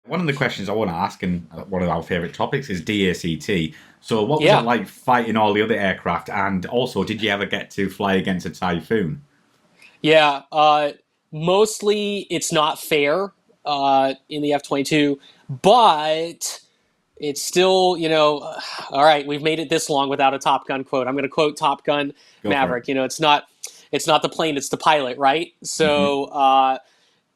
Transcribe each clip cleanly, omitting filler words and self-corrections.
One of the questions I want to ask, and one of our favourite topics, is DACT. So, what was it Yeah. like fighting all the other aircraft? And also, did you ever get to fly against a Typhoon? Yeah. Mostly it's not fair in the F-22, but it's still, all right, we've made it this long without a Top Gun quote. I'm going to quote Top Gun Go for it. Maverick. It's not the plane, it's the pilot, right? Hmm. So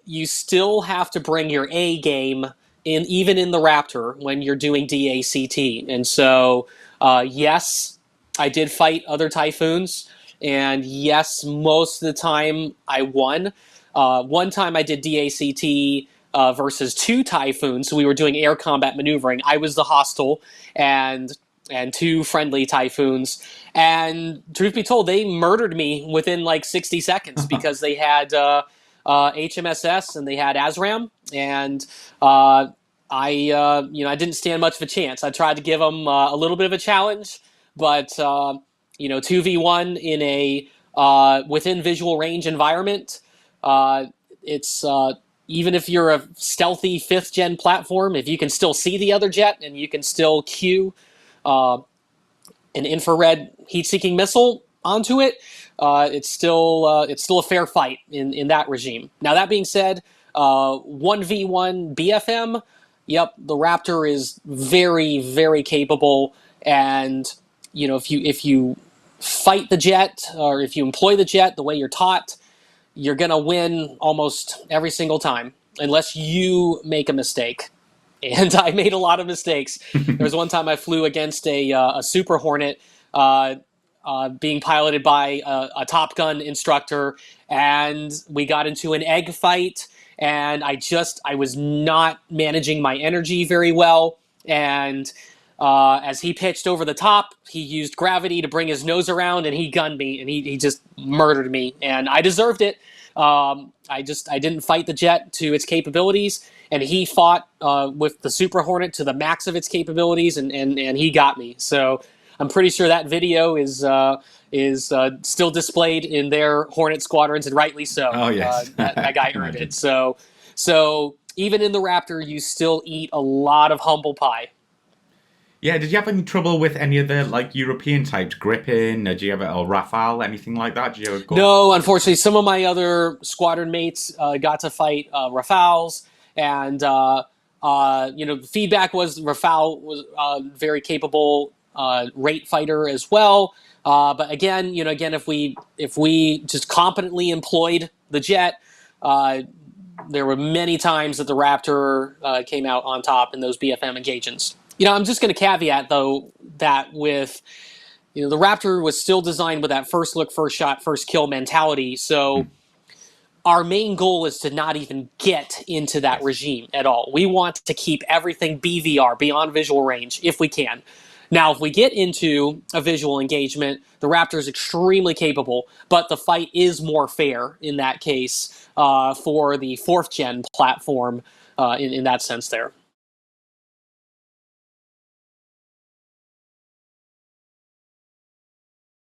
you still have to bring your A game in, even in the Raptor when you're doing DACT. And so, yes, I did fight other Typhoons, and yes, most of the time I won. One time I did DACT versus two Typhoons, so we were doing air combat maneuvering. I was the hostile, and two friendly Typhoons. And truth be told, they murdered me within like 60 seconds because they had HMSS and they had ASRAM, and I didn't stand much of a chance. I tried to give them a little bit of a challenge, but 2v1 in a within visual range environment, it's even if you're a stealthy fifth gen platform, if you can still see the other jet and you can still cue uh, an infrared heat-seeking missile onto it, it's still a fair fight in that regime. Now that being said, 1v1 BFM, yep, the Raptor is very very capable, and if you fight the jet or if you employ the jet the way you're taught, you're gonna win almost every single time unless you make a mistake. And I made a lot of mistakes. There was one time I flew against a Super Hornet uh, being piloted by a Top Gun instructor, and we got into an egg fight, and I was not managing my energy very well, and as he pitched over the top, he used gravity to bring his nose around, and he gunned me, and he just murdered me, and I deserved it. I didn't fight the jet to its capabilities, and he fought with the Super Hornet to the max of its capabilities, and he got me. So I'm pretty sure that video is still displayed in their Hornet squadrons, and rightly so. Oh yes, That I guy can earned it. imagine. So even in the Raptor, you still eat a lot of humble pie. Yeah, did you have any trouble with any of the like European types gripping? Did you ever or Rafale, anything like that? Did you ever go? No, unfortunately, some of my other squadron mates got to fight Rafales, and the feedback was Rafale was very capable rate fighter as well. But again, if we just competently employed the jet, uh, there were many times that the Raptor came out on top in those BFM engagements. I'm just going to caveat though that with the Raptor was still designed with that first look, first shot, first kill mentality. So Hmm. our main goal is to not even get into that Yes. regime at all. We want to keep everything BVR, beyond visual range, if we can. Now, if we get into a visual engagement, the Raptor is extremely capable, but the fight is more fair in that case for the fourth gen platform in that sense there.